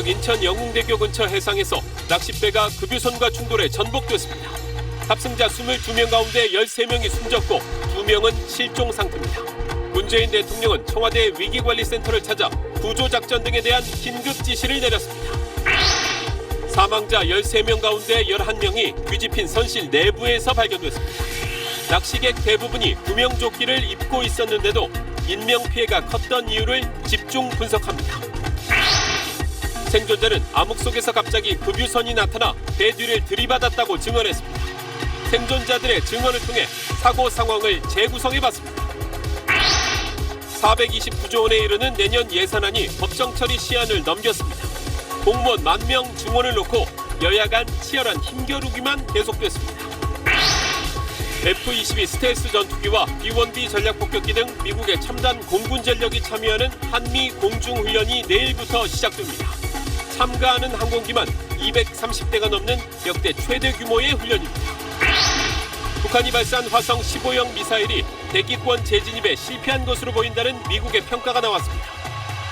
새벽 인천 영흥대교 근처 해상에서 낚싯배가 급유선과 충돌해 전복됐습니다. 탑승자 22명 가운데 13명이 숨졌고 2명은 실종 상태입니다. 문재인 대통령은 청와대 위기관리센터를 찾아 구조작전 등에 대한 긴급 지시를 내렸습니다. 사망자 13명 가운데 11명이 뒤집힌 선실 내부에서 발견됐습니다. 낚시객 대부분이 구명조끼를 입고 있었는데도 인명피해가 컸던 이유를 집중 분석합니다. 생존자는 암흑 속에서 갑자기 급유선이 나타나 배 뒤를 들이받았다고 증언했습니다. 생존자들의 증언을 통해 사고 상황을 재구성해봤습니다. 429조 원에 이르는 내년 예산안이 법정 처리 시한을 넘겼습니다. 공무원 10,000명 증원을 놓고 여야 간 치열한 힘겨루기만 계속됐습니다. F-22 스텔스 전투기와 B-1B 전략 폭격기 등 미국의 첨단 공군 전력이 참여하는 한미 공중훈련이 내일부터 시작됩니다. 참가하는 항공기만 230대가 넘는 역대 최대 규모의 훈련입니다. 북한이 발사한 화성 15형 미사일이 대기권 재진입에 실패한 것으로 보인다는 미국의 평가가 나왔습니다.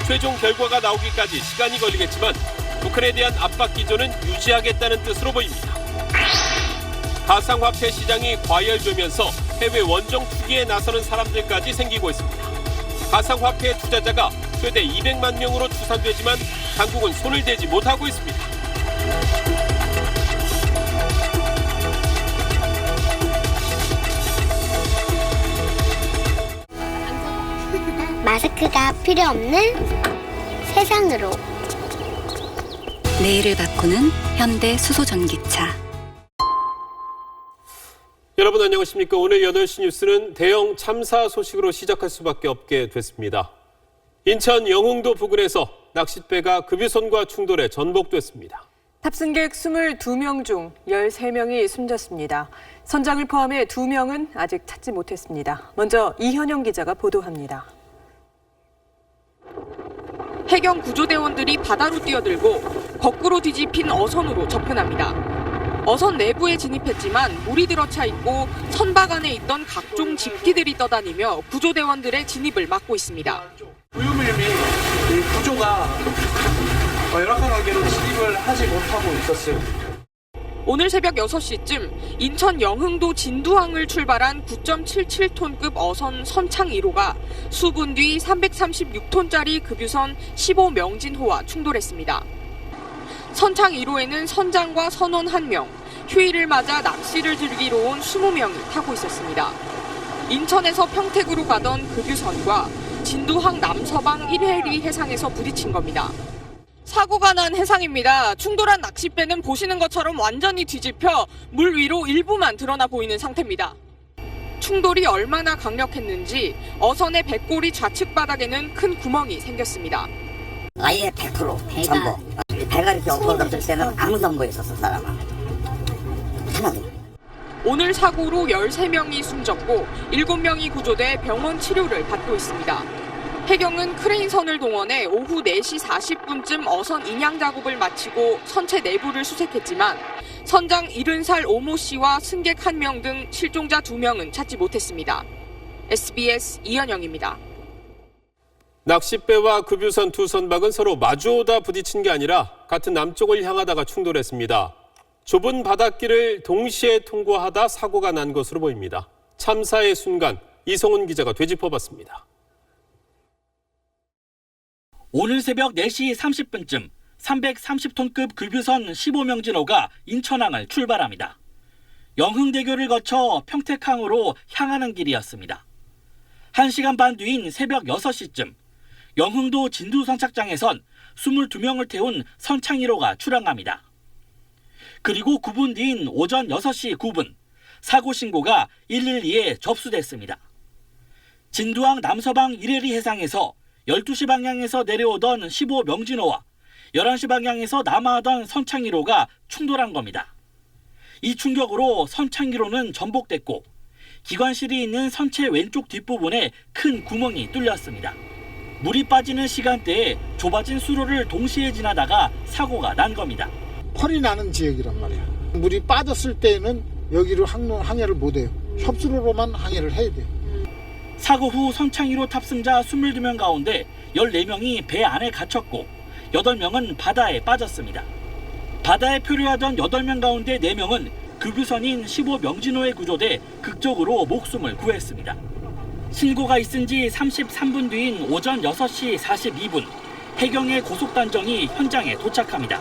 최종 결과가 나오기까지 시간이 걸리겠지만 북한에 대한 압박 기조는 유지하겠다는 뜻으로 보입니다. 가상화폐 시장이 과열되면서 해외 원정 투기에 나서는 사람들까지 생기고 있습니다. 가상화폐 투자자가 최대 200만 명으로 추산되지만 당국은 손을 대지 못하고 있습니다. 마스크가 필요 없는 세상으로. 내일을 바꾸는 현대 수소전기차. 여러분 안녕하십니까? 오늘 8시 뉴스는 대형 참사 소식으로 시작할 수밖에 없게 됐습니다. 인천 영흥도 부근에서 낚싯배가 급유선과 충돌해 전복됐습니다. 탑승객 22명 중 13명이 숨졌습니다. 선장을 포함해 2명은 아직 찾지 못했습니다. 먼저 이현영 기자가 보도합니다. 해경 구조대원들이 바다로 뛰어들고 거꾸로 뒤집힌 어선으로 접근합니다. 어선 내부에 진입했지만 물이 들어차 있고 선박 안에 있던 각종 집기들이 떠다니며 구조대원들의 진입을 막고 있습니다. 우유밀미 구조가 열악한 관계로 진입을 하지 못하고 있었어요. 오늘 새벽 6시쯤 인천 영흥도 진두항을 출발한 9.77톤급 어선 선창 1호가 수분 뒤 336톤짜리 급유선 15명진호와 충돌했습니다. 선창 1호에는 선장과 선원 1명, 휴일을 맞아 낚시를 즐기러 온 20명이 타고 있었습니다. 인천에서 평택으로 가던 급유선과 진두항 남서방 1해리 해상에서 부딪힌 겁니다. 사고가 난 해상입니다. 충돌한 낚싯배는 보시는 것처럼 완전히 뒤집혀 물 위로 일부만 드러나 보이는 상태입니다. 충돌이 얼마나 강력했는지 어선의 배꼬리 좌측 바닥에는 큰 구멍이 생겼습니다. 아예 100% 전복. 배가 이렇게 엎어졌을 때는 아무 전복이 있었어, 사람은. 하나도. 오늘 사고로 13명이 숨졌고 7명이 구조돼 병원 치료를 받고 있습니다. 해경은 크레인선을 동원해 오후 4시 40분쯤 어선 인양 작업을 마치고 선체 내부를 수색했지만 선장 70살 오모 씨와 승객 1명 등 실종자 2명은 찾지 못했습니다. SBS 이현영입니다. 낚싯배와 급유선 두 선박은 서로 마주오다 부딪힌 게 아니라 같은 남쪽을 향하다가 충돌했습니다. 좁은 바닷길을 동시에 통과하다 사고가 난 것으로 보입니다. 참사의 순간 이성훈 기자가 되짚어봤습니다. 오늘 새벽 4시 30분쯤 330톤급 급유선 15명진호가 인천항을 출발합니다. 영흥대교를 거쳐 평택항으로 향하는 길이었습니다. 1시간 반 뒤인 새벽 6시쯤 영흥도 진두선착장에선 22명을 태운 선창 1호가 출항합니다. 그리고 9분 뒤인 오전 6시 9분 사고 신고가 112에 접수됐습니다. 진두항 남서방 1해리 해상에서 12시 방향에서 내려오던 15명진호와 11시 방향에서 남하하던 선창 1호가 충돌한 겁니다. 이 충격으로 선창 1호는 전복됐고 기관실이 있는 선체 왼쪽 뒷부분에 큰 구멍이 뚫렸습니다. 물이 빠지는 시간대에 좁아진 수로를 동시에 지나다가 사고가 난 겁니다. 펄이 나는 지역이란 말이야. 물이 빠졌을 때는 여기로 항해를 못해요. 협수로로만 항해를 해야 돼요. 사고 후 선창 1호 탑승자 22명 가운데 14명이 배 안에 갇혔고 8명은 바다에 빠졌습니다. 바다에 표류하던 8명 가운데 4명은 급유선인 15명진호에 구조돼 극적으로 목숨을 구했습니다. 신고가 있은 지 33분 뒤인 오전 6시 42분, 해경의 고속단정이 현장에 도착합니다.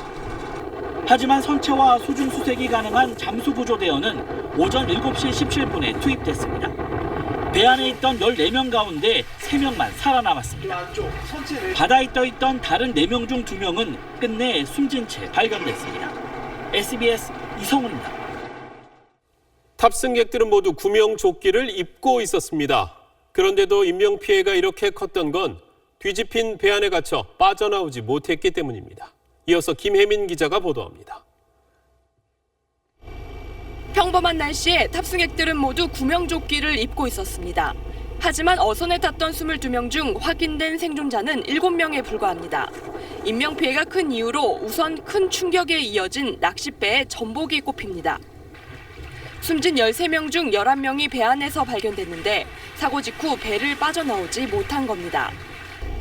하지만 선체와 수중 수색이 가능한 잠수구조대원은 오전 7시 17분에 투입됐습니다. 배 안에 있던 14명 가운데 3명만 살아남았습니다. 바다에 떠있던 다른 4명 중 2명은 끝내 숨진 채 발견됐습니다. SBS 이성훈입니다. 탑승객들은 모두 구명조끼를 입고 있었습니다. 그런데도 인명피해가 이렇게 컸던 건 뒤집힌 배 안에 갇혀 빠져나오지 못했기 때문입니다. 이어서 김혜민 기자가 보도합니다. 평범한 날씨에 탑승객들은 모두 구명조끼를 입고 있었습니다. 하지만 어선에 탔던 22명 중 확인된 생존자는 7명에 불과합니다. 인명피해가 큰 이유로 우선 큰 충격에 이어진 낚싯배의 전복이 꼽힙니다. 숨진 13명 중 11명이 배 안에서 발견됐는데 사고 직후 배를 빠져나오지 못한 겁니다.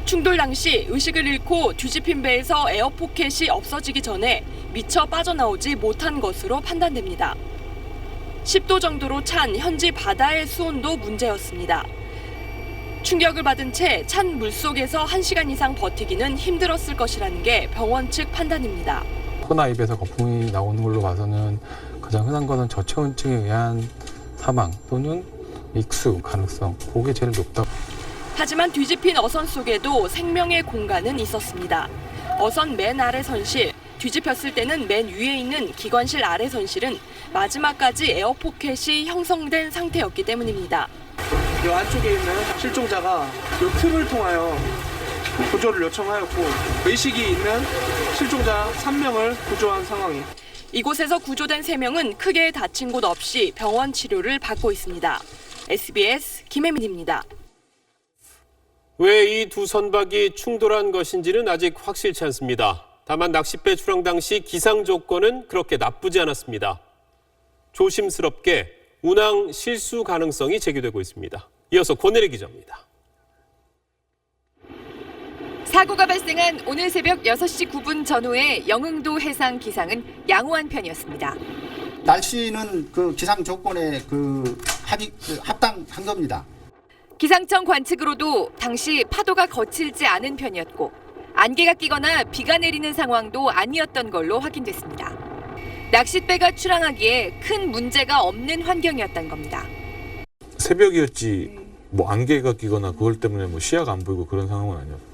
충돌 당시 의식을 잃고 뒤집힌 배에서 에어포켓이 없어지기 전에 미처 빠져나오지 못한 것으로 판단됩니다. 10도 정도로 찬 현지 바다의 수온도 문제였습니다. 충격을 받은 채 찬 물속에서 1시간 이상 버티기는 힘들었을 것이라는 게 병원 측 판단입니다. 코나 입에서 거품이 나오는 걸로 봐서는 가장 흔한 것은 저체온증에 의한 사망 또는 익수 가능성, 그게 제일 높다. 하지만 뒤집힌 어선 속에도 생명의 공간은 있었습니다. 어선 맨 아래 선실, 뒤집혔을 때는 맨 위에 있는 기관실 아래 선실은 마지막까지 에어포켓이 형성된 상태였기 때문입니다. 이 안쪽에 있는 실종자가 이 틈을 통하여 구조를 요청하였고 의식이 있는 실종자 3명을 구조한 상황이. 이곳에서 구조된 3명은 크게 다친 곳 없이 병원 치료를 받고 있습니다. SBS 김혜민입니다. 왜 이 두 선박이 충돌한 것인지는 아직 확실치 않습니다. 다만 낚싯배 출항 당시 기상 조건은 그렇게 나쁘지 않았습니다. 조심스럽게 운항 실수 가능성이 제기되고 있습니다. 이어서 권혜리 기자입니다. 사고가 발생한 오늘 새벽 6시 9분 전후의 영흥도 해상 기상은 양호한 편이었습니다. 날씨는 그 기상 조건에 합당한 겁니다. 기상청 관측으로도 당시 파도가 거칠지 않은 편이었고 안개가 끼거나 비가 내리는 상황도 아니었던 걸로 확인됐습니다. 낚싯배가 출항하기에 큰 문제가 없는 환경이었던 겁니다. 새벽이었지 뭐 안개가 끼거나 그걸 때문에 뭐 시야가 안 보이고 그런 상황은 아니었어요.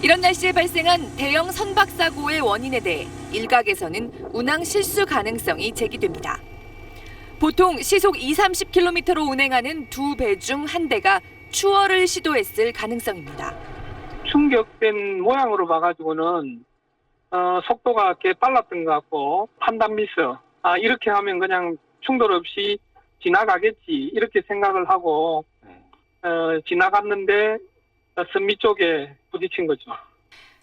이런 날씨에 발생한 대형 선박 사고의 원인에 대해 일각에서는 운항 실수 가능성이 제기됩니다. 보통 시속 20-30km로 운행하는 두 배 중 한 대가 추월을 시도했을 가능성입니다. 충격된 모양으로 봐가지고는 속도가 꽤 빨랐던 것 같고 판단 미스. 이렇게 하면 그냥 충돌 없이 지나가겠지 이렇게 생각을 하고 지나갔는데 선미 쪽에 부딪힌 거죠.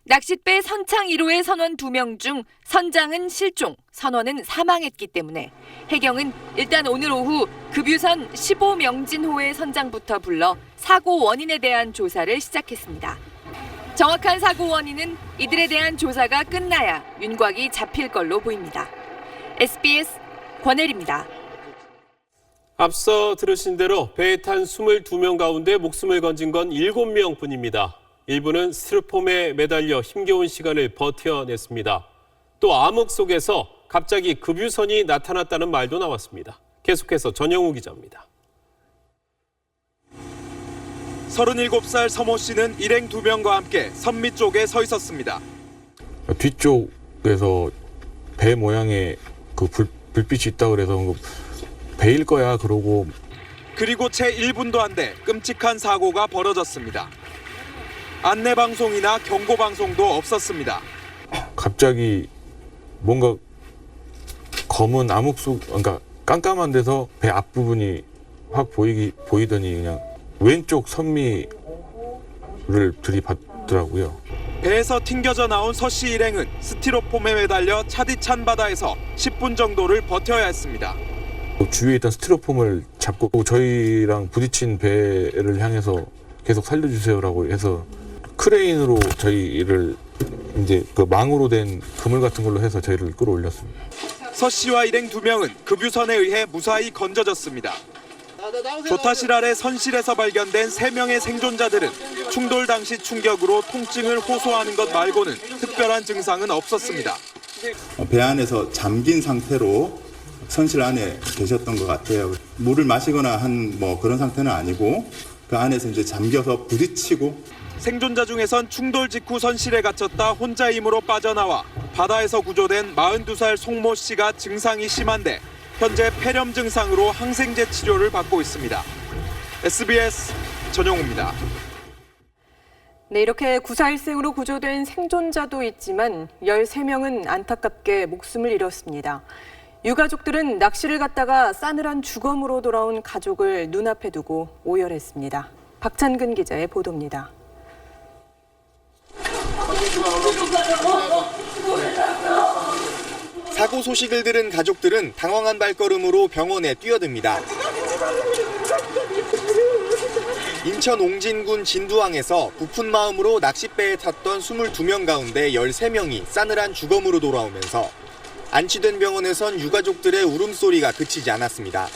낚싯배 선창 1호의 선원 2명 중 선장은 실종, 선원은 사망했기 때문에 해경은 일단 오늘 오후 급유선 15명진호의 선장부터 불러 사고 원인에 대한 조사를 시작했습니다. 정확한 사고 원인은 이들에 대한 조사가 끝나야 윤곽이 잡힐 걸로 보입니다. SBS 권혜리입니다. 앞서 들으신 대로 배에 탄 22명 가운데 목숨을 건진 건 7명 뿐입니다. 일부는 스티로폼에 매달려 힘겨운 시간을 버텨냈습니다. 또 암흑 속에서 갑자기 급유선이 나타났다는 말도 나왔습니다. 계속해서 전영우 기자입니다. 37살 서모 씨는 일행 2명과 함께 선미 쪽에 서 있었습니다. 뒤쪽에서 배 모양의 그 불빛이 있다 그래서 배일 거야 그러고 그리고 채 1분도 안 돼 끔찍한 사고가 벌어졌습니다. 안내방송이나 경고방송도 없었습니다. 갑자기 뭔가 검은 암흑 속, 그러니까 깜깜한 데서 배 앞부분이 확 보이더니 그냥 왼쪽 선미를 들이받더라고요. 배에서 튕겨져 나온 서 씨 일행은 스티로폼에 매달려 차디찬 바다에서 10분 정도를 버텨야 했습니다. 주위에 있던 스티로폼을 잡고 저희랑 부딪힌 배를 향해서 계속 살려주세요라고 해서 크레인으로 저희를 이제 그 망으로 된 그물 같은 걸로 해서 저희를 끌어올렸습니다. 서 씨와 일행 2명은 급유선에 의해 무사히 건져졌습니다. 조타실 아래 선실에서 발견된 3명의 생존자들은 충돌 당시 충격으로 통증을 호소하는 것 말고는 특별한 증상은 없었습니다. 배 안에서 잠긴 상태로 선실 안에 계셨던 것 같아요. 물을 마시거나 한 그런 상태는 아니고 그 안에서 이제 잠겨서 부딪히고. 생존자 중에선 충돌 직후 선실에 갇혔다 혼자 힘으로 빠져나와 바다에서 구조된 42살 송모 씨가 증상이 심한데 현재 폐렴 증상으로 항생제 치료를 받고 있습니다. SBS 전용우입니다. 네, 이렇게 구사일생으로 구조된 생존자도 있지만 13명은 안타깝게 목숨을 잃었습니다. 유가족들은 낚시를 갔다가 싸늘한 주검으로 돌아온 가족을 눈앞에 두고 오열했습니다. 박찬근 기자의 보도입니다. 사고 소식을 들은 가족들은 당황한 발걸음으로 병원에 뛰어듭니다. 인천 옹진군 진두항에서 부푼 마음으로 낚싯배에 탔던 22명 가운데 13명이 싸늘한 주검으로 돌아오면서 안치된 병원에선 유가족들의 울음소리가 그치지 않았습니다.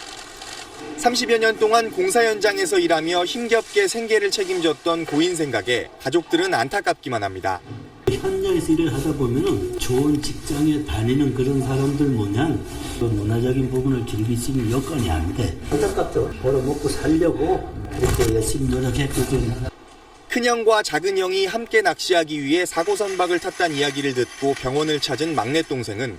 30여 년 동안 공사 현장에서 일하며 힘겹게 생계를 책임졌던 고인 생각에 가족들은 안타깝기만 합니다. 현장에서 일을 하다 보면 좋은 직장에 다니는 그런 사람들 모양 문화적인 부분을 즐길 수 있는 여건이 안 돼. 안타깝죠. 벌어먹고 살려고 그렇게 열심히 노력했거든요. 큰형과 작은형이 함께 낚시하기 위해 사고 선박을 탔다는 이야기를 듣고 병원을 찾은 막내 동생은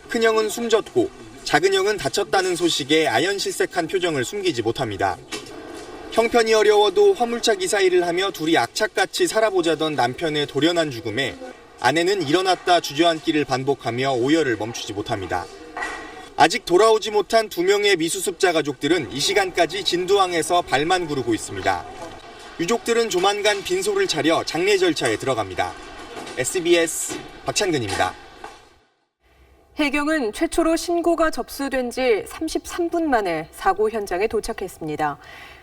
큰형은 숨졌고 작은형은 다쳤다는 소식에 아연실색한 표정을 숨기지 못합니다. 형편이 어려워도 화물차 기사 일을 하며 둘이 악착같이 살아보자던 남편의 돌연한 죽음에 아내는 일어났다 주저앉기를 반복하며 오열을 멈추지 못합니다. 아직 돌아오지 못한 2명의 미수습자 가족들은 이 시간까지 진두항에서 발만 구르고 있습니다. 유족들은 조만간 빈소를 차려 장례 절차에 들어갑니다. SBS 박찬근입니다. 해경은 최초로 신고가 접수된 지 33분 만에 사고 현장에 도착했습니다.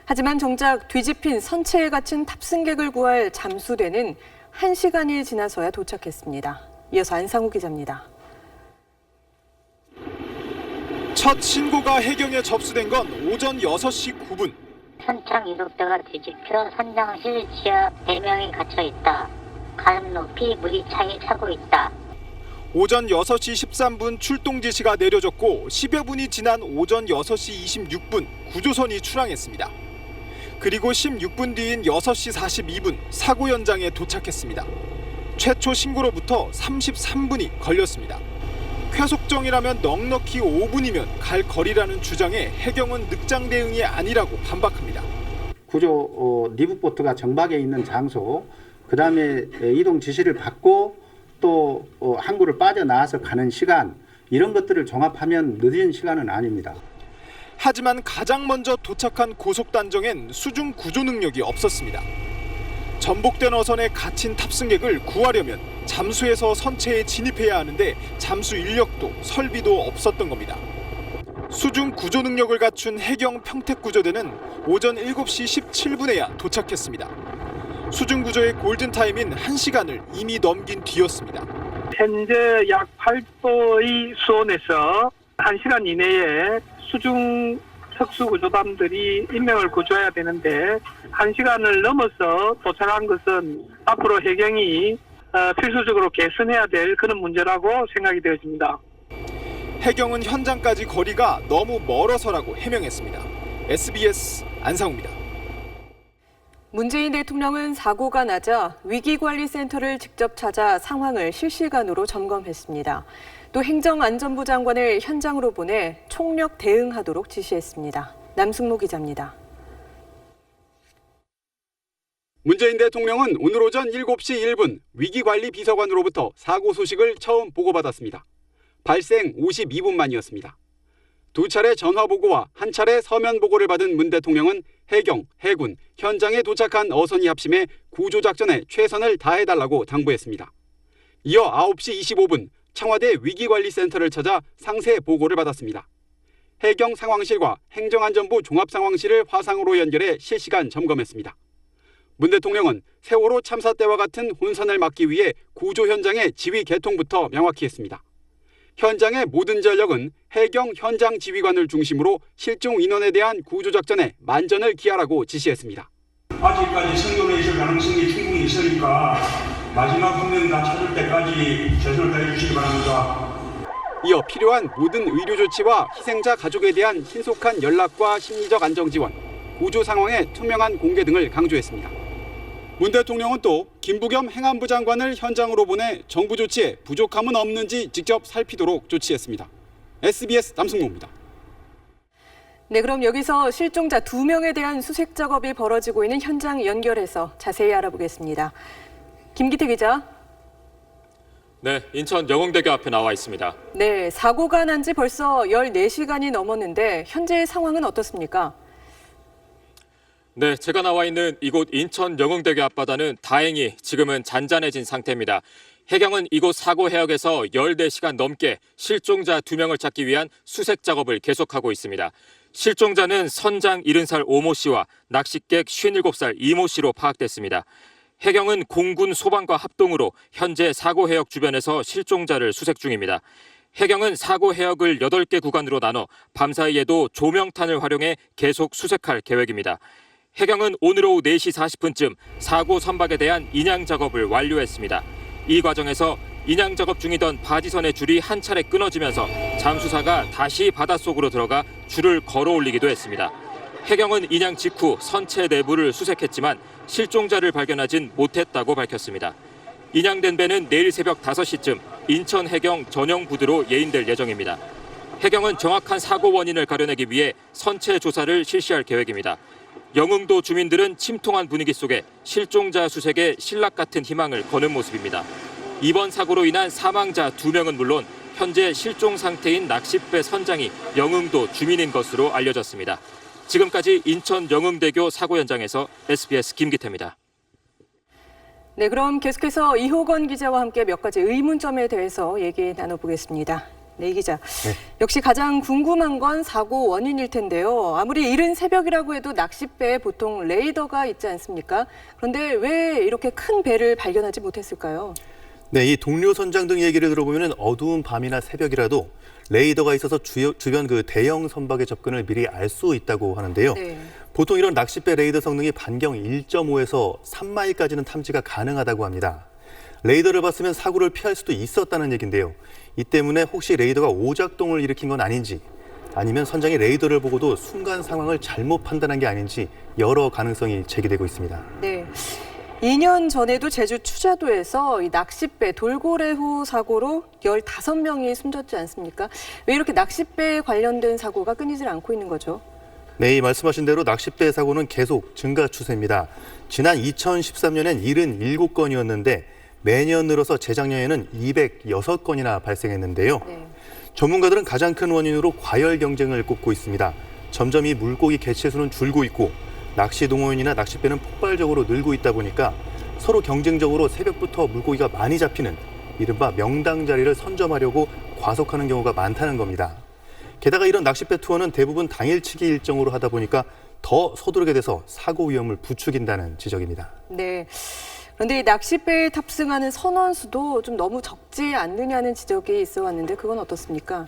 하지만 정작 뒤집힌 선체에 갇힌 탑승객을 구할 잠수대는 1시간이 지나서야 도착했습니다. 이어서 안상우 기자입니다. 첫 신고가 해경에 접수된 건 오전 6시 9분. 선창 이륙대가 뒤집혀 선장실 지하 4명이 갇혀 있다. 가슴 높이 물이 차게 차고 있다. 오전 6시 13분 출동 지시가 내려졌고 10여 분이 지난 오전 6시 26분 구조선이 출항했습니다. 그리고 16분 뒤인 6시 42분 사고 현장에 도착했습니다. 최초 신고로부터 33분이 걸렸습니다. 쾌속정이라면 넉넉히 5분이면 갈 거리라는 주장에 해경은 늑장 대응이 아니라고 반박합니다. 구조 리브보트가 정박에 있는 장소, 그다음에 이동 지시를 받고 또 항구를 빠져나와서 가는 시간, 이런 것들을 종합하면 늦은 시간은 아닙니다. 하지만 가장 먼저 도착한 고속단정엔 수중 구조 능력이 없었습니다. 전복된 어선에 갇힌 탑승객을 구하려면 잠수해서 선체에 진입해야 하는데 잠수 인력도 설비도 없었던 겁니다. 수중 구조 능력을 갖춘 해경 평택구조대는 오전 7시 17분에야 도착했습니다. 수중 구조의 골든타임인 1시간을 이미 넘긴 뒤였습니다. 현재 약 8도의 수온에서 1시간 이내에 수중 특수구조단들이 인명을 구조해야 되는데 1시간을 넘어서 도착한 것은 앞으로 해경이 필수적으로 개선해야 될 그런 문제라고 생각이 되어집니다. 해경은 현장까지 거리가 너무 멀어서라고 해명했습니다. SBS 안상우입니다. 문재인 대통령은 사고가 나자 위기관리센터를 직접 찾아 상황을 실시간으로 점검했습니다. 또 행정안전부 장관을 현장으로 보내 총력 대응하도록 지시했습니다. 남승모 기자입니다. 문재인 대통령은 오늘 오전 7시 1분 위기관리 비서관으로부터 사고 소식을 처음 보고받았습니다. 발생 52분 만이었습니다. 2차례 전화 보고와 1차례 서면 보고를 받은 문 대통령은 해경, 해군, 현장에 도착한 어선이 합심해 구조작전에 최선을 다해달라고 당부했습니다. 이어 9시 25분 청와대 위기관리센터를 찾아 상세 보고를 받았습니다. 해경 상황실과 행정안전부 종합상황실을 화상으로 연결해 실시간 점검했습니다. 문 대통령은 세월호 참사 때와 같은 혼선을 막기 위해 구조 현장의 지휘 개통부터 명확히 했습니다. 현장의 모든 전력은 해경 현장 지휘관을 중심으로 실종 인원에 대한 구조 작전에 만전을 기하라고 지시했습니다. 아직까지 생존해 있을 가능성이 충분히 있으니까 마지막 한 명 다 찾을 때까지 최선을 다해 주시기 바랍니다. 이어 필요한 모든 의료 조치와 희생자 가족에 대한 신속한 연락과 심리적 안정 지원, 구조 상황의 투명한 공개 등을 강조했습니다. 문 대통령은 또 김부겸 행안부 장관을 현장으로 보내 정부 조치에 부족함은 없는지 직접 살피도록 조치했습니다. SBS 남승모입니다. 네, 그럼 여기서 실종자 2명에 대한 수색 작업이 벌어지고 있는 현장 연결해서 자세히 알아보겠습니다. 김기태 기자. 네, 인천 영흥대교 앞에 나와 있습니다. 네, 사고가 난 지 벌써 14시간이 넘었는데 현재의 상황은 어떻습니까? 네, 제가 나와 있는 이곳 인천 영흥대교 앞바다는 다행히 지금은 잔잔해진 상태입니다. 해경은 이곳 사고 해역에서 14시간 넘게 실종자 2명을 찾기 위한 수색 작업을 계속하고 있습니다. 실종자는 선장 70살 오모 씨와 낚싯객 57살 이모 씨로 파악됐습니다. 해경은 공군 소방과 합동으로 현재 사고 해역 주변에서 실종자를 수색 중입니다. 해경은 사고 해역을 8개 구간으로 나눠 밤사이에도 조명탄을 활용해 계속 수색할 계획입니다. 해경은 오늘 오후 4시 40분쯤 사고 선박에 대한 인양 작업을 완료했습니다. 이 과정에서 인양 작업 중이던 바지선의 줄이 한 차례 끊어지면서 잠수사가 다시 바닷속으로 들어가 줄을 걸어 올리기도 했습니다. 해경은 인양 직후 선체 내부를 수색했지만 실종자를 발견하진 못했다고 밝혔습니다. 인양된 배는 내일 새벽 5시쯤 인천 해경 전용 부두로 예인될 예정입니다. 해경은 정확한 사고 원인을 가려내기 위해 선체 조사를 실시할 계획입니다. 영흥도 주민들은 침통한 분위기 속에 실종자 수색에 신락 같은 희망을 거는 모습입니다. 이번 사고로 인한 사망자 2명은 물론 현재 실종 상태인 낚싯배 선장이 영흥도 주민인 것으로 알려졌습니다. 지금까지 인천 영흥대교 사고 현장에서 SBS 김기태입니다. 네, 그럼 계속해서 이호건 기자와 함께 몇 가지 의문점에 대해서 얘기 나눠보겠습니다. 네, 이 기자. 네. 역시 가장 궁금한 건 사고 원인일 텐데요. 아무리 이른 새벽이라고 해도 낚싯배에 보통 레이더가 있지 않습니까? 그런데 왜 이렇게 큰 배를 발견하지 못했을까요? 네, 이 동료 선장 등 얘기를 들어보면 어두운 밤이나 새벽이라도 레이더가 있어서 주변 그 대형 선박의 접근을 미리 알 수 있다고 하는데요. 네. 보통 이런 낚싯배 레이더 성능이 반경 1.5에서 3마일까지는 탐지가 가능하다고 합니다. 레이더를 봤으면 사고를 피할 수도 있었다는 얘기인데요. 이 때문에 혹시 레이더가 오작동을 일으킨 건 아닌지, 아니면 선장이 레이더를 보고도 순간 상황을 잘못 판단한 게 아닌지 여러 가능성이 제기되고 있습니다. 네. 2년 전에도 제주 추자도에서 이 낚싯배 돌고래호 사고로 15명이 숨졌지 않습니까? 왜 이렇게 낚싯배에 관련된 사고가 끊이질 않고 있는 거죠? 네, 이 말씀하신 대로 낚싯배 사고는 계속 증가 추세입니다. 지난 2013년엔 77건이었는데 매년 늘어서 재작년에는 206건이나 발생했는데요. 네. 전문가들은 가장 큰 원인으로 과열 경쟁을 꼽고 있습니다. 점점 이 물고기 개체 수는 줄고 있고 낚시 동호인이나 낚싯배는 폭발적으로 늘고 있다 보니까 서로 경쟁적으로 새벽부터 물고기가 많이 잡히는 이른바 명당 자리를 선점하려고 과속하는 경우가 많다는 겁니다. 게다가 이런 낚싯배 투어는 대부분 당일치기 일정으로 하다 보니까 더 서두르게 돼서 사고 위험을 부추긴다는 지적입니다. 네. 그런데 이 낚싯배에 탑승하는 선원수도 좀 너무 적지 않느냐는 지적이 있어 왔는데 그건 어떻습니까?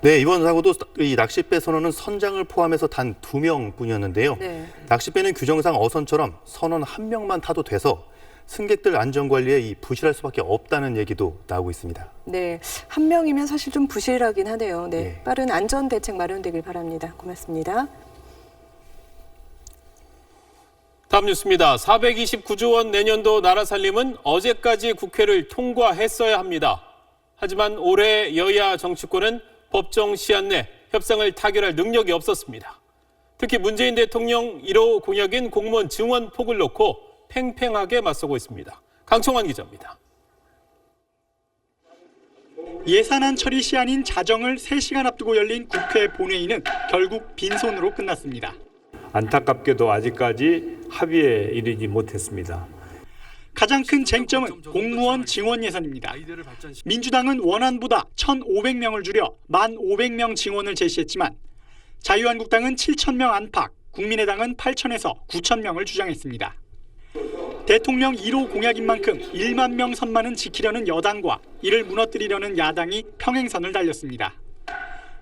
네, 이번 사고도 이 낚싯배 선원은 선장을 포함해서 단 2명뿐이었는데요. 네. 낚싯배는 규정상 어선처럼 선원 1명만 타도 돼서 승객들 안전관리에 이 부실할 수밖에 없다는 얘기도 나오고 있습니다. 네, 1명이면 사실 좀 부실하긴 하네요. 네, 네. 빠른 안전 대책 마련되길 바랍니다. 고맙습니다. 다음 뉴스입니다. 429조 원 내년도 나라 살림은 어제까지 국회를 통과했어야 합니다. 하지만 올해 여야 정치권은 법정 시한 내 협상을 타결할 능력이 없었습니다. 특히 문재인 대통령 1호 공약인 공무원 증원 폭을 놓고 팽팽하게 맞서고 있습니다. 강청환 기자입니다. 예산안 처리 시한인 자정을 3시간 앞두고 열린 국회 본회의는 결국 빈손으로 끝났습니다. 안타깝게도 아직까지 합의에 이르지 못했습니다. 가장 큰 쟁점은 공무원 증원 예산입니다. 민주당은 원안보다 1,500명을 줄여 1,500명 증원을 제시했지만 자유한국당은 7,000명 안팎, 국민의당은 8,000에서 9,000명을 주장했습니다. 대통령 1호 공약인 만큼 1만 명 선만은 지키려는 여당과 이를 무너뜨리려는 야당이 평행선을 달렸습니다.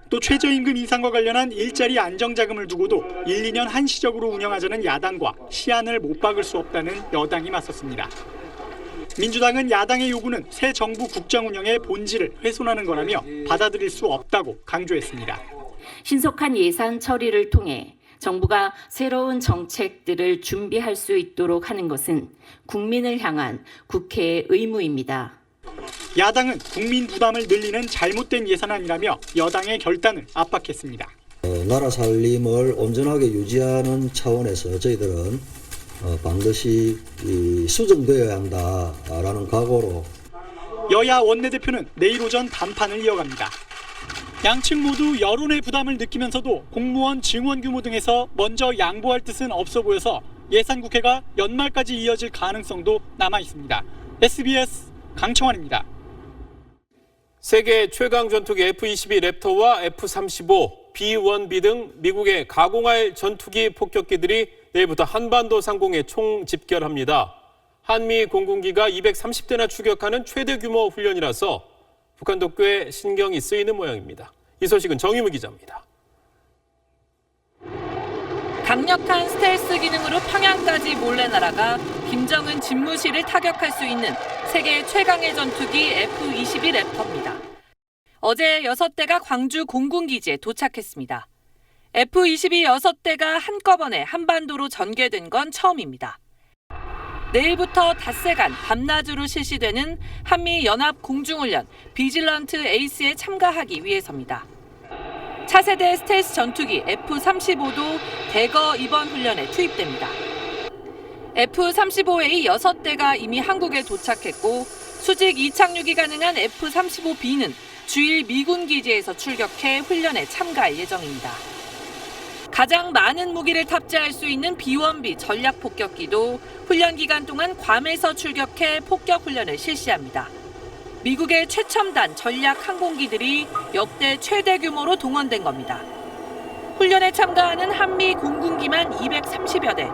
또 최저임금 인상과 관련한 일자리 안정자금을 두고도 1, 2년 한시적으로 운영하자는 야당과 시한을 못 박을 수 없다는 여당이 맞섰습니다. 민주당은 야당의 요구는 새 정부 국정 운영의 본질을 훼손하는 거라며 받아들일 수 없다고 강조했습니다. 신속한 예산 처리를 통해 정부가 새로운 정책들을 준비할 수 있도록 하는 것은 국민을 향한 국회의 의무입니다. 야당은 국민 부담을 늘리는 잘못된 예산안이라며 여당의 결단을 압박했습니다. 나라 살림을 온전하게 유지하는 차원에서 저희들은 반드시 수정되어야 한다라는 각오로 여야 원내대표는 내일 오전 단판을 이어갑니다. 양측 모두 여론의 부담을 느끼면서도 공무원 증원 규모 등에서 먼저 양보할 뜻은 없어 보여서 예산국회가 연말까지 이어질 가능성도 남아 있습니다. SBS 강청환입니다. 세계 최강 전투기 F-22 랩터와 F-35, B-1B 등 미국의 가공할 전투기 폭격기들이 내일부터 한반도 상공에 총집결합니다. 한미 공군기가 230대나 추격하는 최대 규모 훈련이라서 북한도 꽤 신경이 쓰이는 모양입니다. 이 소식은 정유무 기자입니다. 강력한 스텔스 기능으로 평양까지 몰래 날아가 김정은 집무실을 타격할 수 있는 세계 최강의 전투기 F-22 랩터입니다. 어제 6대가 광주 공군기지에 도착했습니다. F-22 6대가 한꺼번에 한반도로 전개된 건 처음입니다. 내일부터 닷새간 밤낮으로 실시되는 한미 연합 공중훈련 비질런트 에이스에 참가하기 위해서입니다. 차세대 스텔스 전투기 F-35도 대거 이번 훈련에 투입됩니다. F-35A 6대가 이미 한국에 도착했고 수직 이착륙이 가능한 F-35B는 주일 미군 기지에서 출격해 훈련에 참가할 예정입니다. 가장 많은 무기를 탑재할 수 있는 B-1B 전략 폭격기도 훈련 기간 동안 괌에서 출격해 폭격 훈련을 실시합니다. 미국의 최첨단 전략 항공기들이 역대 최대 규모로 동원된 겁니다. 훈련에 참가하는 한미 공군기만 230여 대.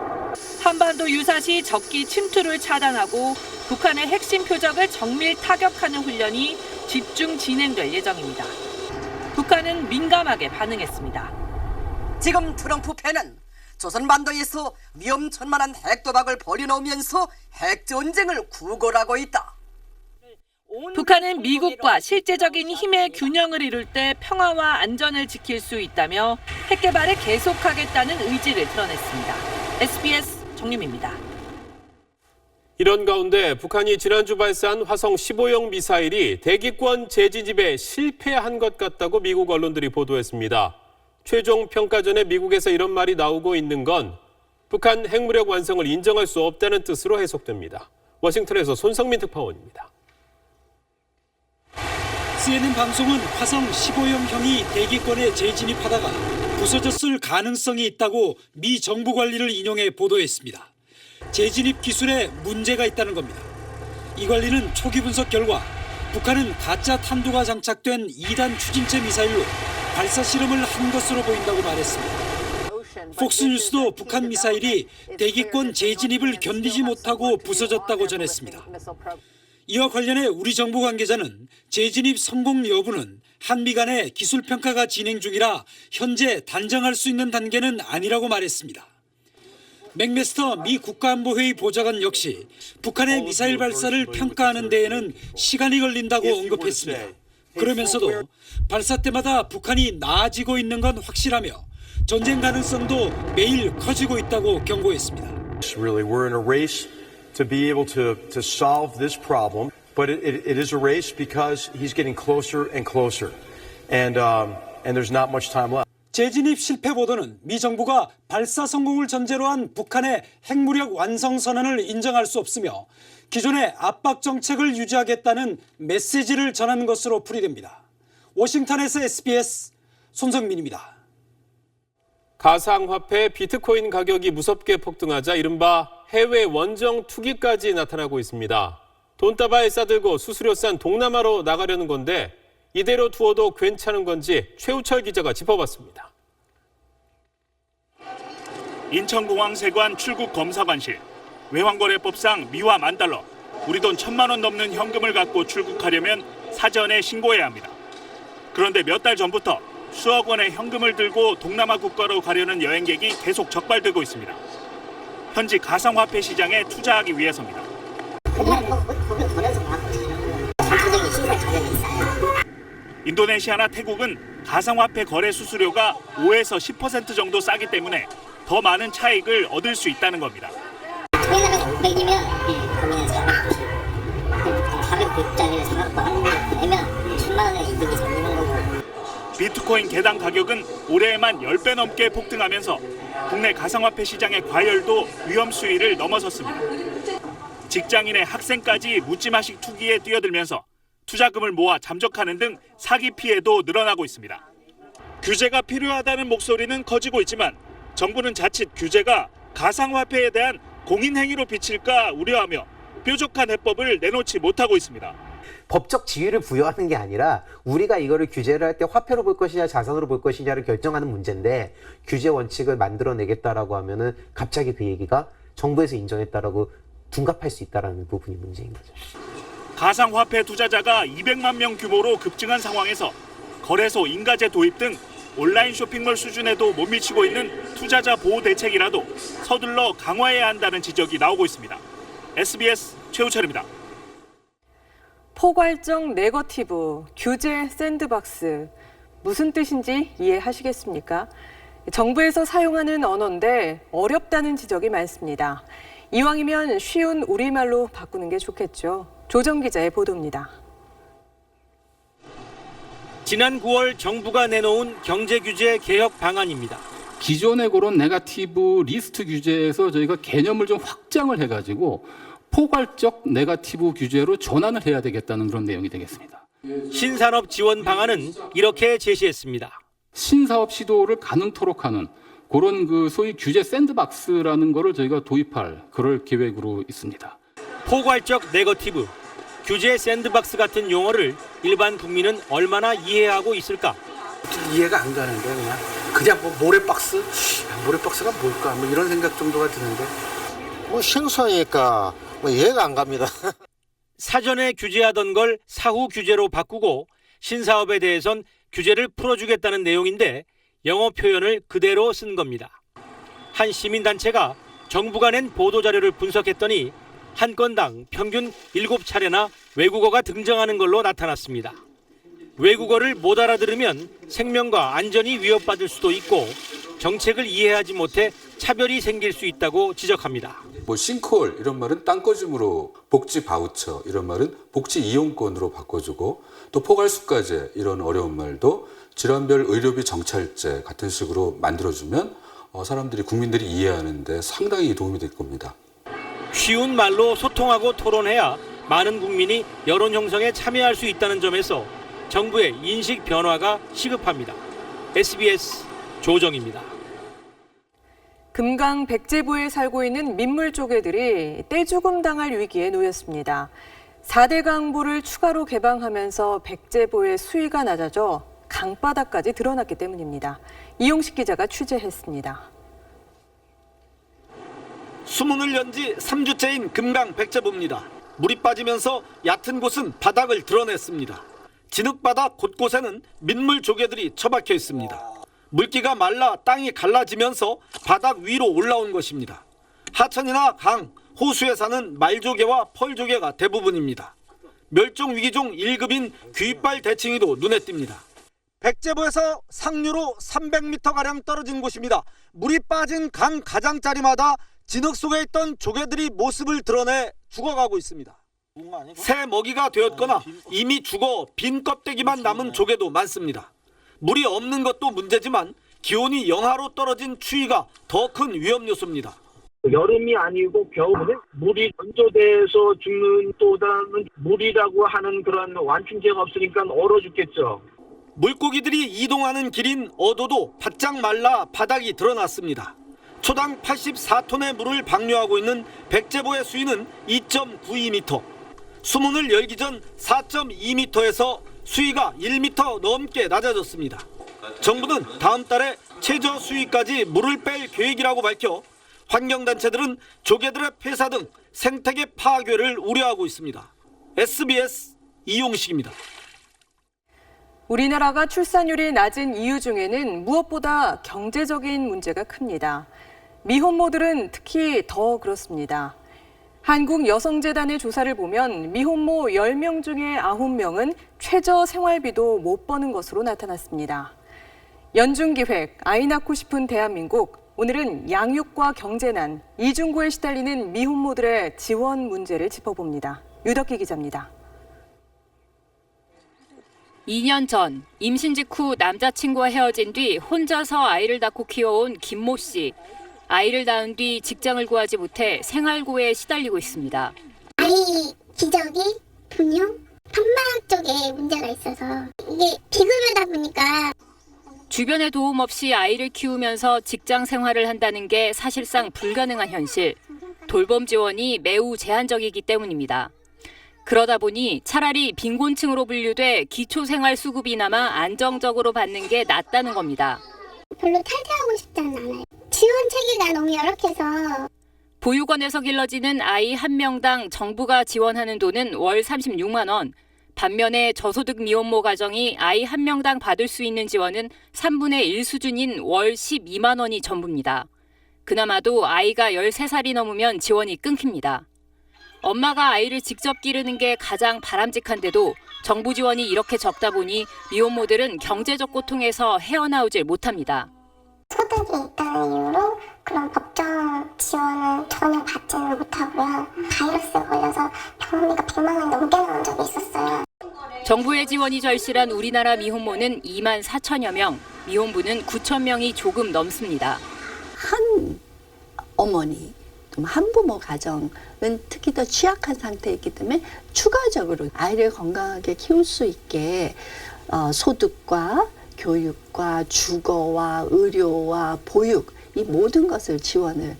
한반도 유사시 적기 침투를 차단하고 북한의 핵심 표적을 정밀 타격하는 훈련이 집중 진행될 예정입니다. 북한은 민감하게 반응했습니다. 지금 트럼프 패는 조선반도에서 위험천만한 핵도박을 벌여놓으면서 핵전쟁을 구걸하고 있다. 북한은 미국과 실제적인 힘의 균형을 이룰 때 평화와 안전을 지킬 수 있다며 핵 개발을 계속하겠다는 의지를 드러냈습니다. SBS 정유미입니다. 이런 가운데 북한이 지난주 발사한 화성 15형 미사일이 대기권 재진입에 실패한 것 같다고 미국 언론들이 보도했습니다. 최종 평가 전에 미국에서 이런 말이 나오고 있는 건 북한 핵무력 완성을 인정할 수 없다는 뜻으로 해석됩니다. 워싱턴에서 손성민 특파원입니다. CNN 방송은 화성 15형이 대기권에 재진입하다가 부서졌을 가능성이 있다고 미 정부 관리를 인용해 보도했습니다. 재진입 기술에 문제가 있다는 겁니다. 이 관리는 초기 분석 결과 북한은 가짜 탄두가 장착된 2단 추진체 미사일로 발사 실험을 한 것으로 보인다고 말했습니다. 폭스뉴스도 북한 미사일이 대기권 재진입을 견디지 못하고 부서졌다고 전했습니다. 이와 관련해 우리 정부 관계자는 재진입 성공 여부는 한미 간의 기술 평가가 진행 중이라 현재 단정할 수 있는 단계는 아니라고 말했습니다. 맥메스터 미 국가안보회의 보좌관 역시 북한의 미사일 발사를 평가하는 데에는 시간이 걸린다고 언급했습니다. 그러면서도 발사 때마다 북한이 나아지고 있는 건 확실하며 전쟁 가능성도 매일 커지고 있다고 경고했습니다. Really, we're in a race to be able to solve this problem, but it is a race because he's getting closer and closer, and there's not much time left. 재진입 실패 보도는 미 정부가 발사 성공을 전제로 한 북한의 핵무력 완성 선언을 인정할 수 없으며 기존의 압박 정책을 유지하겠다는 메시지를 전하는 것으로 풀이됩니다. 워싱턴에서 SBS 손성민입니다. 가상화폐 비트코인 가격이 무섭게 폭등하자 이른바 해외 원정 투기까지 나타나고 있습니다. 돈다발 싸들고 수수료 싼 동남아로 나가려는 건데 이대로 두어도 괜찮은 건지 최우철 기자가 짚어봤습니다. 인천공항 세관 출국 검사관실. 외환거래법상 미화 10,000달러, 우리 돈 1,000만 원 넘는 현금을 갖고 출국하려면 사전에 신고해야 합니다. 그런데 몇 달 전부터 수억 원의 현금을 들고 동남아 국가로 가려는 여행객이 계속 적발되고 있습니다. 현지 가상화폐 시장에 투자하기 위해서입니다. 인도네시아나 태국은 가상화폐 거래 수수료가 5에서 10% 정도 싸기 때문에 더 많은 차익을 얻을 수 있다는 겁니다. 비트코인 개당 가격은 올해에만 10배 넘게 폭등하면서 국내 가상화폐 시장의 과열도 위험 수위를 넘어섰습니다. 직장인의 학생까지 묻지마식 투기에 뛰어들면서 투자금을 모아 잠적하는 등 사기 피해도 늘어나고 있습니다. 규제가 필요하다는 목소리는 커지고 있지만 정부는 자칫 규제가 가상화폐에 대한 공인행위로 비칠까 우려하며 뾰족한 해법을 내놓지 못하고 있습니다. 법적 지위를 부여하는 게 아니라 우리가 이거를 규제를 할 때 화폐로 볼 것이냐 자산으로 볼 것이냐를 결정하는 문제인데 규제 원칙을 만들어내겠다라고 하면은 갑자기 그 얘기가 정부에서 인정했다라고 둔갑할 수 있다라는 부분이 문제인 거죠. 가상화폐 투자자가 200만 명 규모로 급증한 상황에서 거래소 인가제 도입 등 온라인 쇼핑몰 수준에도 못 미치고 있는 투자자 보호 대책이라도 서둘러 강화해야 한다는 지적이 나오고 있습니다. SBS 최우철입니다. 포괄적 네거티브, 규제 샌드박스, 무슨 뜻인지 이해하시겠습니까? 정부에서 사용하는 언어인데 어렵다는 지적이 많습니다. 이왕이면 쉬운 우리말로 바꾸는 게 좋겠죠. 조정 기자의 보도입니다. 지난 9월 정부가 내놓은 경제규제 개혁 방안입니다. 기존에 그런 네거티브 리스트 규제에서 저희가 개념을 좀 확장을 해가지고 포괄적 네거티브 규제로 전환을 해야 되겠다는 그런 내용이 되겠습니다. 신산업 지원 방안은 이렇게 제시했습니다. 신사업 시도를 가능토록 하는 그런 그 소위 규제 샌드박스라는 거를 저희가 도입할 그럴 계획으로 있습니다. 포괄적 네거티브, 규제 샌드박스 같은 용어를 일반 국민은 얼마나 이해하고 있을까? 이해가 안 가는데 그냥 뭐 모래박스? 모래박스가 뭘까? 뭐 이런 생각 정도가 드는데 뭐 생소하니까 뭐 이해가 안 갑니다. 사전에 규제하던 걸 사후 규제로 바꾸고 신사업에 대해선 규제를 풀어주겠다는 내용인데 영어 표현을 그대로 쓴 겁니다. 한 시민단체가 정부가 낸 보도자료를 분석했더니 한 건당 평균 7차례나 외국어가 등장하는 걸로 나타났습니다. 외국어를 못 알아들으면 생명과 안전이 위협받을 수도 있고 정책을 이해하지 못해 차별이 생길 수 있다고 지적합니다. 뭐 싱크홀 이런 말은 땅거짐으로, 복지 바우처 이런 말은 복지 이용권으로 바꿔주고 또 포괄수가제 이런 어려운 말도 질환별 의료비 정찰제 같은 식으로 만들어주면 사람들이 국민들이 이해하는 데 상당히 도움이 될 겁니다. 쉬운 말로 소통하고 토론해야 많은 국민이 여론 형성에 참여할 수 있다는 점에서 정부의 인식 변화가 시급합니다. SBS 조정입니다. 금강 백제부에 살고 있는 민물조개들이 떼죽음 당할 위기에 놓였습니다. 4대 강보를 추가로 개방하면서 백제부의 수위가 낮아져 강바닥까지 드러났기 때문입니다. 이용식 기자가 취재했습니다. 수문을 연 지 3주째인 금강 백제부입니다. 물이 빠지면서 얕은 곳은 바닥을 드러냈습니다. 진흙바닥 곳곳에는 민물 조개들이 처박혀 있습니다. 물기가 말라 땅이 갈라지면서 바닥 위로 올라온 것입니다. 하천이나 강, 호수에 사는 말조개와 펄조개가 대부분입니다. 멸종위기종 1급인 귀빨 대칭이도 눈에 띕니다. 백제부에서 상류로 300m가량 떨어진 곳입니다. 물이 빠진 강 가장자리마다 진흙 속에 있던 조개들이 모습을 드러내 죽어가고 있습니다. 새 먹이가 되었거나 이미 죽어 빈 껍데기만 남은 조개도 많습니다. 물이 없는 것도 문제지만 기온이 영하로 떨어진 추위가 더 큰 위험 요소입니다. 여름이 아니고 겨울에 물이 건조돼서 죽는 또 다른 물이라고 하는 그런 완충제가 없으니까 얼어 죽겠죠. 물고기들이 이동하는 길인 어도도 바짝 말라 바닥이 드러났습니다. 초당 84톤의 물을 방류하고 있는 백제보의 수위는 2.92m. 수문을 열기 전 4.2m에서 수위가 1m 넘게 낮아졌습니다. 정부는 다음 달에 최저 수위까지 물을 뺄 계획이라고 밝혀 환경단체들은 조개들의 폐사 등 생태계 파괴를 우려하고 있습니다. SBS 이용식입니다. 우리나라가 출산율이 낮은 이유 중에는 무엇보다 경제적인 문제가 큽니다. 미혼모들은 특히 더 그렇습니다. 한국여성재단의 조사를 보면 미혼모 10명 중에 9명은 최저 생활비도 못 버는 것으로 나타났습니다. 연중기획, 아이 낳고 싶은 대한민국, 오늘은 양육과 경제난, 이중고에 시달리는 미혼모들의 지원 문제를 짚어봅니다. 유덕기 기자입니다. 2년 전 임신 직후 남자친구와 헤어진 뒤 혼자서 아이를 낳고 키워온 김모 씨. 아이를 낳은 뒤 직장을 구하지 못해 생활고에 시달리고 있습니다. 아이 기저귀, 분유, 판막 쪽에 문제가 있어서 이게 비급여다 보니까 주변의 도움 없이 아이를 키우면서 직장 생활을 한다는 게 사실상 불가능한 현실. 돌봄 지원이 매우 제한적이기 때문입니다. 그러다 보니 차라리 빈곤층으로 분류돼 기초생활수급이나마 안정적으로 받는 게 낫다는 겁니다. 별로 탈퇴하고 싶지는 않아요. 지원 체계가 너무 열악해서. 보육원에서 길러지는 아이 한 명당 정부가 지원하는 돈은 월 36만 원. 반면에 저소득 미혼모 가정이 아이 한 명당 받을 수 있는 지원은 3분의 1 수준인 월 12만 원이 전부입니다. 그나마도 아이가 13살이 넘으면 지원이 끊깁니다. 엄마가 아이를 직접 기르는 게 가장 바람직한데도 정부 지원이 이렇게 적다 보니 미혼모들은 경제적 고통에서 헤어나오질 못합니다. 소득이 있다는 이유로 그런 법정 지원을 전혀 받지는 못하고요. 바이러스에 걸려서 병원비가 100만 원이 넘게 나온 적이 있었어요. 정부의 지원이 절실한 우리나라 미혼모는 2만 4천여 명, 미혼부는 9천 명이 조금 넘습니다. 한 어머니, 한부모 가정은 특히 더 취약한 상태이기 때문에 추가적으로 아이를 건강하게 키울 수 있게 소득과 교육과 주거와 의료와 보육 이 모든 것을 지원을.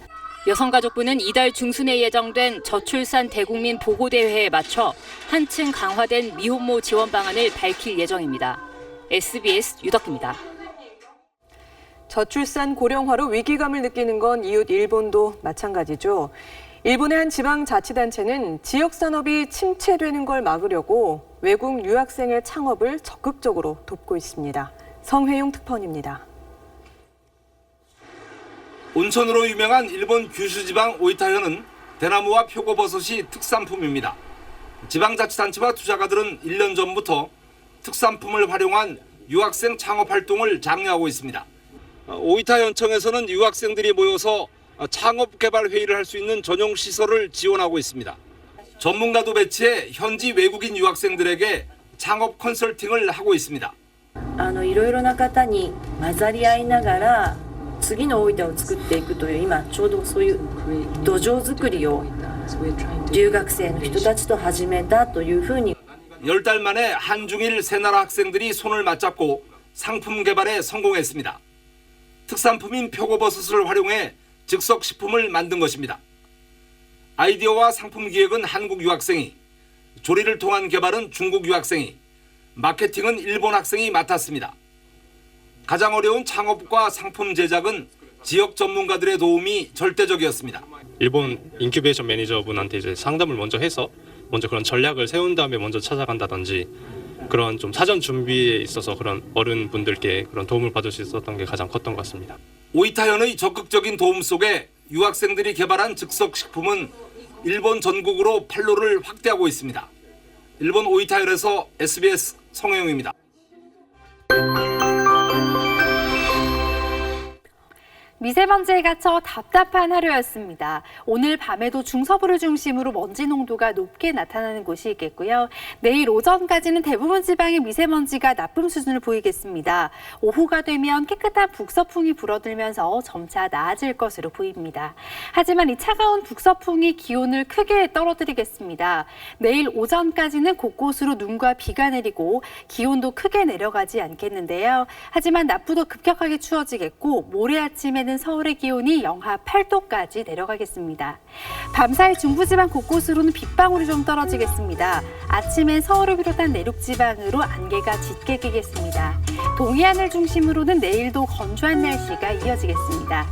여성가족부는 이달 중순에 예정된 저출산 대국민 보고대회에 맞춰 한층 강화된 미혼모 지원 방안을 밝힐 예정입니다. SBS 유덕기입니다. 저출산 고령화로 위기감을 느끼는 건 이웃 일본도 마찬가지죠. 일본의 한 지방자치단체는 지역산업이 침체되는 걸 막으려고 외국 유학생의 창업을 적극적으로 돕고 있습니다. 성회용 특파원입니다. 온천으로 유명한 일본 규슈 지방 오이타현은 대나무와 표고버섯이 특산품입니다. 지방자치단체와 투자가들은 1년 전부터 특산품을 활용한 유학생 창업 활동을 장려하고 있습니다. 오이타현청에서는 유학생들이 모여서 창업 개발 회의를 할 수 있는 전용 시설을 지원하고 있습니다. 전문가도 배치해 현지 외국인 유학생들에게 창업 컨설팅을 하고 있습니다. いろいろな方に混ざり合いながら次の大分を作っていくという今ちょうどそういう土壌作りを留学生の人たちと始めたというふうに 10달 만에 한중일 세 나라 학생들이 손을 맞잡고 상품 개발에 성공했습니다. 특산품인 표고버섯을 활용해 즉석식품을 만든 것입니다. 아이디어와 상품 기획은 한국 유학생이, 조리를 통한 개발은 중국 유학생이, 마케팅은 일본 학생이 맡았습니다. 가장 어려운 창업과 상품 제작은 지역 전문가들의 도움이 절대적이었습니다. 일본 인큐베이션 매니저분한테 이제 상담을 먼저 해서 먼저 그런 전략을 세운 다음에 먼저 찾아간다든지 그런 좀 사전 준비에 있어서 그런 어른분들께 그런 도움을 받을 수 있었던 게 가장 컸던 것 같습니다. 오이타현의 적극적인 도움 속에 유학생들이 개발한 즉석식품은 일본 전국으로 판로를 확대하고 있습니다. 일본 오이타현에서 SBS 성혜용입니다. 미세먼지에 갇혀 답답한 하루였습니다. 오늘 밤에도 중서부를 중심으로 먼지 농도가 높게 나타나는 곳이 있겠고요. 내일 오전까지는 대부분 지방의 미세먼지가 나쁨 수준을 보이겠습니다. 오후가 되면 깨끗한 북서풍이 불어들면서 점차 나아질 것으로 보입니다. 하지만 이 차가운 북서풍이 기온을 크게 떨어뜨리겠습니다. 내일 오전까지는 곳곳으로 눈과 비가 내리고 기온도 크게 내려가지 않겠는데요. 하지만 낮부터 급격하게 추워지겠고 모레 아침에는 서울의 기온이 영하 8도까지 내려가겠습니다. 밤사이 중부지방 곳곳으로는 빗방울이 좀 떨어지겠습니다. 아침엔 서울을 비롯한 내륙지방으로 안개가 짙게 끼겠습니다. 동해안을 중심으로는 내일도 건조한 날씨가 이어지겠습니다.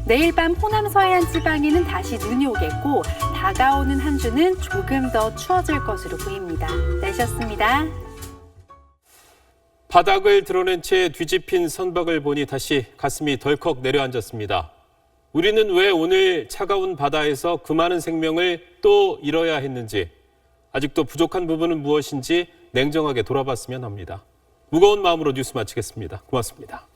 내일 밤 호남 서해안 지방에는 다시 눈이 오겠고 다가오는 한 주는 조금 더 추워질 것으로 보입니다. 날씨였습니다. 바닥을 드러낸 채 뒤집힌 선박을 보니 다시 가슴이 덜컥 내려앉았습니다. 우리는 왜 오늘 차가운 바다에서 그 많은 생명을 또 잃어야 했는지, 아직도 부족한 부분은 무엇인지 냉정하게 돌아봤으면 합니다. 무거운 마음으로 뉴스 마치겠습니다. 고맙습니다.